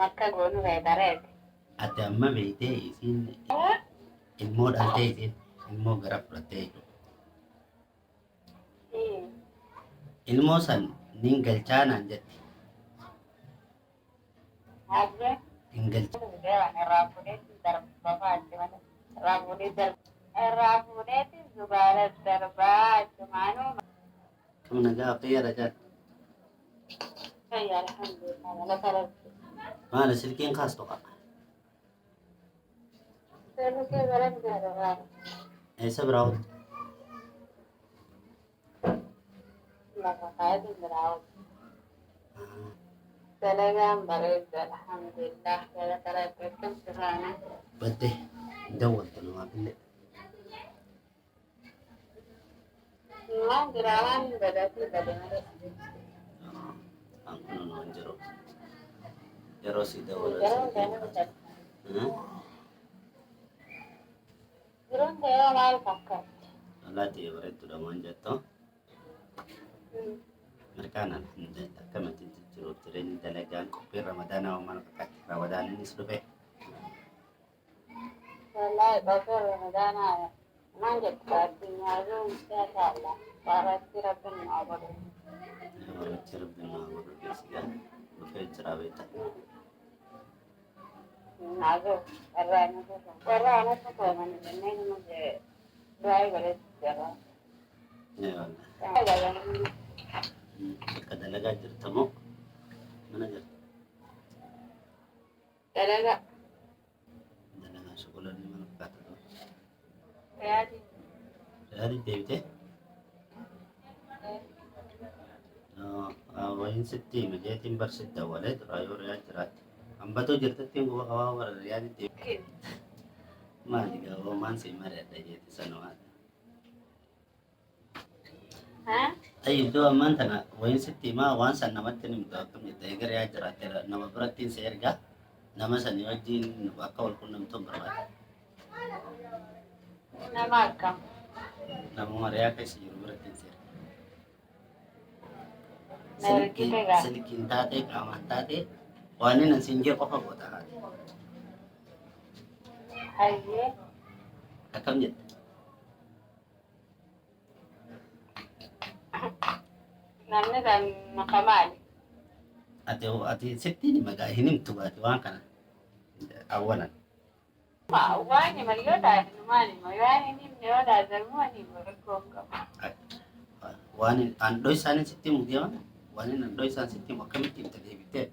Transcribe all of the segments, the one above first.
akka goonu beekareeti. Ati amma beektee isiin ilmoo dhaltee isiin ilmoo gara fudhattee jechuudha. Ilmoo san nin galchaa naan jetti. Haadha. Hin galcha. Irraa fuudheetti darbaa achumatti. Irraa fuudheetti zubaala darbaa achumaanuu. Kun nagaa fayyada jala. Fayyaa alhamdulillah lafa rabbi. Maala silkiin kaastu qaba. Seerri garan garaa. Eessa biraa ooltu? Lafa kaayatu biraa ooltu. Dalagaan bareeddu alhamdulillah jala kalaqeetti sirraana. Badde dawwaltu namaaf illee. Waan biraa waan badatu bade malee. An kun noon jiru. Yeroo si dawwala Yeroo silkiin deemu kaastu. Yeroon deemu maal fakkaatti? Allaattii bareedduudha maan jettu. Markaan alhamdulillah akkamitti jiruuf jireenyi dalagaan qophii ramadaanaa maal fakkaatti? Ramadaaninis dhufe. Wallahi bakka ramadaanaa maal jettu addunyaa jiru siyaasa Allah baratti rabbiin nu abadu. Warrachi rabbiin naa godhu geessi gaa dhufee jira beekta. Nazo warra anatu koomani jennee nama du'aa godhetti jira. Bakka dalagaa jirta moo mana jirta? Dalaga Dalagaa shokolanni mana fakkaata ta'u. yaadi Yaadi deebitee? Wayin sitti mijeetiin barsitti dawwalee tura yoo riyaa jiraatti. Hambatoo jirtattiin guba qabaa warra riyaadi deebi. Maali gaa hoomaan si mari'adha jeeti sanumaadha. Tayyib duu ammaan tana wayin sitti himaa waan san namatti nimtu akkam jetta eega riyaa jiraatte nama birattiin si ergaa nama sanii wajjin akka wal qunnamtuun barbaada. nama akkam Namuma riyaa keessa jiru birattiin si ergaa. Narichite gaa Silkiin taatee qaamaan taatee waan inni siin jee qofa goota haati. hayyee Akkam jetta? namni kan makamaali Ati sittiin magaa hin himtu baate waan kana awwalan. waan mayyoo taasinumaan waan inni yoo taasifamuun rakkoo qaba. Waan andoo isaanii sitti himu deeman waan inni andoo isaan sitti himu akkamitti itti deebitee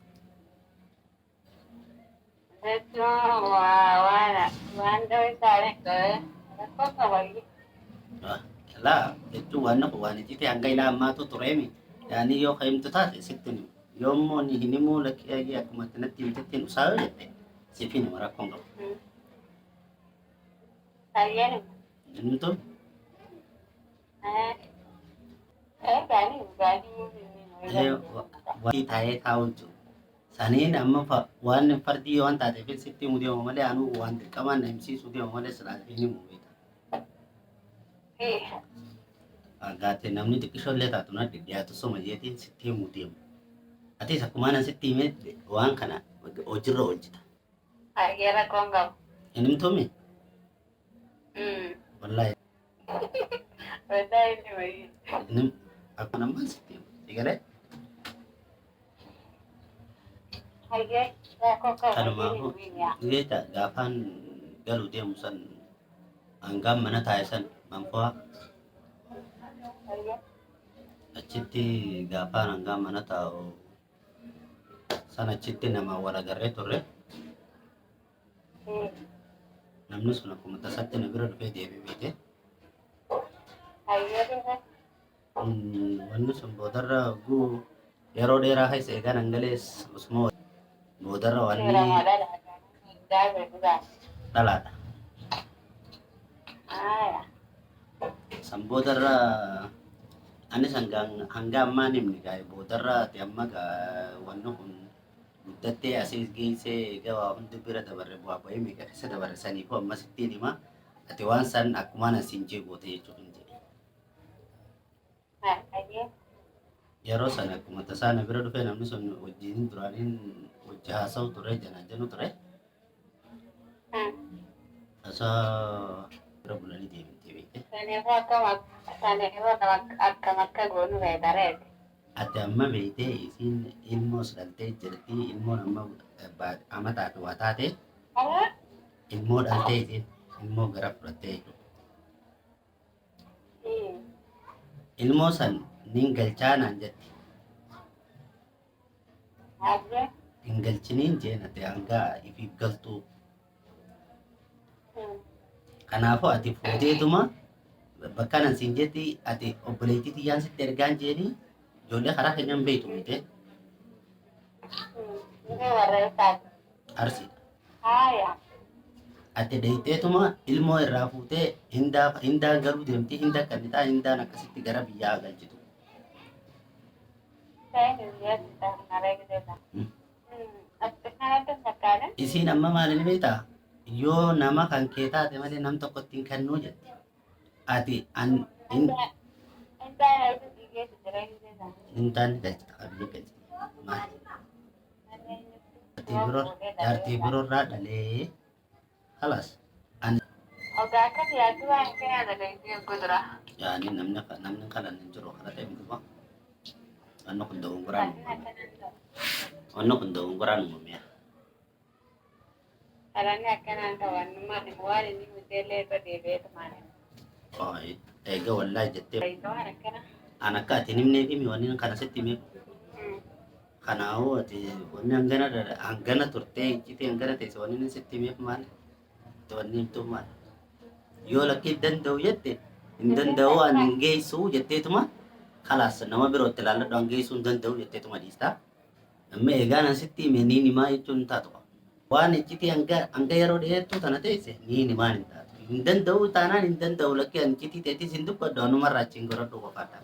Jechuun waan dhoo isaanii rakkoo qabayyee. laa jechuun waan nafu waan itti hanga ilaa ammaatu tureemi yaani yoo ka'imtu taate sitti himu yoo immoo ni hin himuu lakkii akkuma natti himtetti hin usaayoo jette siif hin himu rakkoon qabu. Hayyeen Hin himtu waan taa'ee taa'u jiru. Saniin amma waan fardii waan taateef sitti himu deemu malee anuu waan dirqamaan na himsiisuu deemu malee silaaf hin himu beekta. Gaate namni xiqqishoollee taatu na dhiyaatu soma jeetiin sitti himu deemu. Atis akkuma na sitti himee waan kana hojiirra hojjeta. hayyee rakkoon qabu. Hin himtuumi? Wallaahi. Wallahi inni wayii. Akkuma namaan sitti himu. Egalee? Hayyee rakkoo qabu. Kanumaafuu beekta gaafaan galuu deemu san hangaan mana taa'e san manfaa Hayyee achitti gaafaan hangaan mana taa'u san achitti nama wal agarree turre namni sun akkuma tasatti na bira dhufee deebi'ee beekte. hayyee dhufe. Wanni sun boodarra guu yeroo dheeraa keessa eegan hangalees osuma boodarra wanni dhalaadha. San boodarra anis hanga ammaan himni gaa'e boodarra ati amma wanni kun guddattee asii geessee egaa waa hundi bira dabarre bu'aa ba'ee meeqa keessa dabarre saniifuu amma sittiin hima ati waan san akkumaan asiin jee goote jechuuf hin jedhe. Yeroo sana akkuma tasaa na bira dhufee namni sun wajjin duraaniin hojii haasa'u ture janaa jennu ture. Hmm. Asaa bira bulanii deemtee beekte. Saniifuu akkam akka goonu beekareeti. Ati amma beektee isiin ilmoos dhaltee jirti. Ilmoon amma amataa fi waa taate ilmoo dhaltee isiin ilmoo gara fudhattee jechuudha. Ilmoo san nin galchaa naan jetti. Haajee. Hin galchiniin jeen ati hanga ifiif galtuu. Kanaafuu ati fuuteetuma bakka nan siin jetti ati obboleettii xiyyaan sitti ergaan jeeni ijoollee karaa keenyan beektu mite Inni warra isaati. arsiidha. Haaya. Ati deeyteetuma ilmoo irraa fuutee hindaan garuu deemti hinda kannitaa hindaan akkasitti gara biyyaa galchitu. Isiin amma maalin beektaa? Yoo nama kan kee taate malee nam tokkotti hin kennuu jetti. Ati hintaan galchita qabiyyee galchita. Maali? Jaartii biroorraa dhalee halas. Yaani namni kanan hin jiru kana ta'e miti ba. Wanni kun dogongoraan uumameera. Alani akkanaan ta'an waan inni hoteellee irra deebi'eetu maali? Egaa wallaahi jettee Waan akkana. an akka ati himnee fi wanni kana sitti himee kanaafuu ati wanni hangana turtee iccitii hangana teesse wanni sitti himeef maali? Wanni himtuuf maali? Yoo lakkii danda'u jette hin danda'u an hin geessu jetteetuma kalaas nama birootti ilaalladhu an geessuu hin danda'u jetteetuma dhiistaa. Amma egaa nan sitti hime niin himaa jechuun hin taatu. Waan iccitii hanga yeroo dheerattuu tana teesse niin himaan hin taatu. Hin danda'u taanaan hin danda'u lakkii an iccitii teettis hin dubbaddu anumarraa achiin goradhu qofaadha.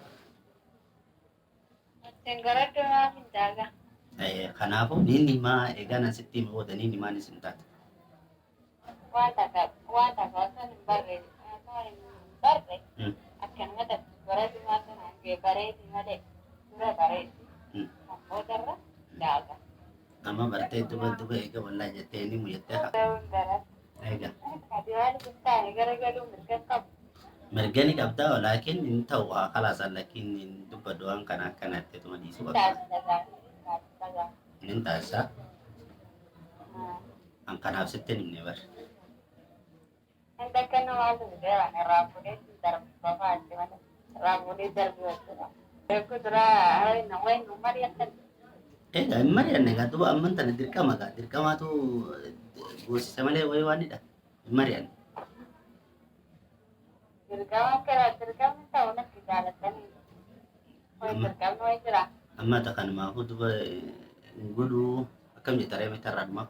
Senggaraddu maaf hin daaga? Kanaafuu niin himaa egaa nan sitti hime booda niin himaanis hin taatu. Waan takka osoo hin barre akkanumatti bareedu maata hangee bareedi malee dura bareedi. Boodarra daaga. Amma bartee duba egaa wallaahi jettee ni muyattee haa. Ta'uun gara. Egaa Ati waan bittaan garagaluu mirga qabu. mirgani qabdaa laakiin hin ta'u haa kalaasan lakkiin hin dubbaddu waan kana akkanatti tuma dhiisuu qabda. Hin taasisaa an kanaaf sitti hin himne bara. Inta kana waan dhufe waan raafudee darbaa ati malee raafudee darbaa. Beeku dura wayin mari'atan. Egaa hin mari'anne egaa duba amman tana dirqamaatu goosisa malee wayii waanidha. Hin mari'anne. Dirqamni ta'uu natti jaalatanii. Wayi dirqamni wayi jira. Amma takkanumaafuu duba hin godhuu akkam jetta reema itti irraa dhumaa.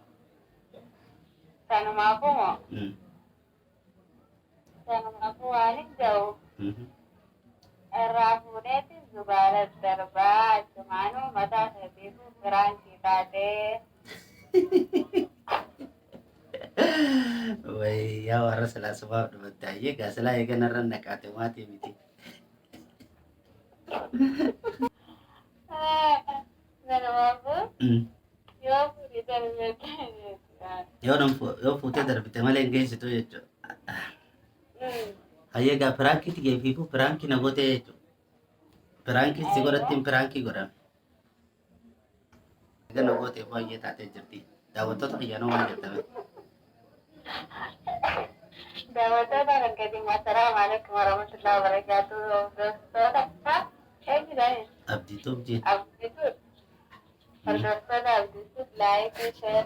Sanumaafuu moo? Sanumaafuu waan hin ga'u. Irraa fuudheetti zubaala darbaa achumaanuu mataa isaatiifuu firaankii taatee. Wayyaa warra silaasumaaf dhumatte hayyee egaa silaa eeganarra naqaate maatii miti. Sanumaafuu yoo fuudhee darbee Yoo fuutee darbite malee hin geessitu jechuudha. Hayyee egaa firaankii geeffiifuu firaankii na gootee jechuudha. Firaankii si godhattiin firaankii godhame. Egaa na gootee baay'ee taatee jirti. Daawwattoota ayyaanoo maal jettame? Daawwattoota argatiin assalaamu alaikum warahmatullahi wabarakatuh. Hordoftoota eenyudhaan? Abdiituu abdiin. Abdiituu. Hordoftoota abdiituu laayikii sheer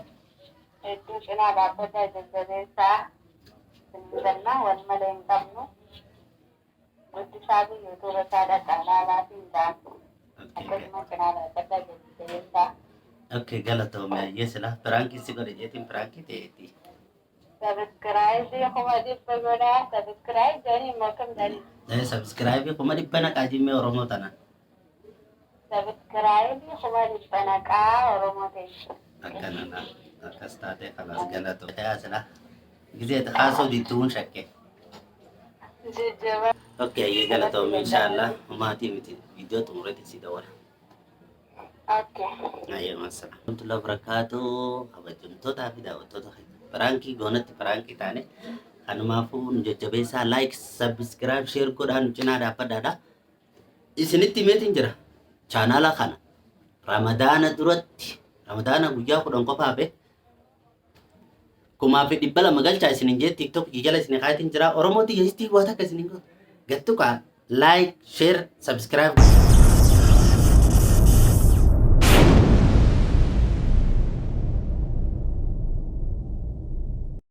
hedduu cinaa dhaabbata jajjabeessaa. Sinbidannaa wal malee hin qabnu. Guddisaa fi yuutuuba isaa dhaqaalaalaa fi hin taatu. Akkasuma cinaa dhaabbata jajjabeessaa. Okay, galatoome hayyee silaa firaankii si godhe jeetiin firaankii ta'eetti. Sabskiraayibii kuma dhibba godhaa. Sabskiraayib jedhanii immoo akkam jedhanii? Sabskiraayibii kuma dhibba naqaa jimmee Oromoo tanaan. Sabskiraayibii kuma dhibba naqaa Oromoo ta'e. Akkanana akkas taatee kanaas galatoo. Ta'aa silaa gisee haasoo dittuun shakke. Jajjaba. Okay, hayyee galatoome inshaallah maatii miti viidiyoo xumureetti si dawwala. Oke. Ayo masalah. Warahmatullahi wabarakatuh. Kabajamtootaa fi daawwattoota pirankii goonatti pirankii taane kanumaafuu nu jajjabeessaa like subscribe share godhaan nu cinaa dhaabbadhaadha. Isinitti himeetiin jira chaanaala kana ramadaana duratti ramadaana guyyaa 10 qofaaf 2,200 galchaa isinin jee tiktok jala isin kaayatiin jira oromooti yeestii waan akka isinin gattu kaa like share subscribe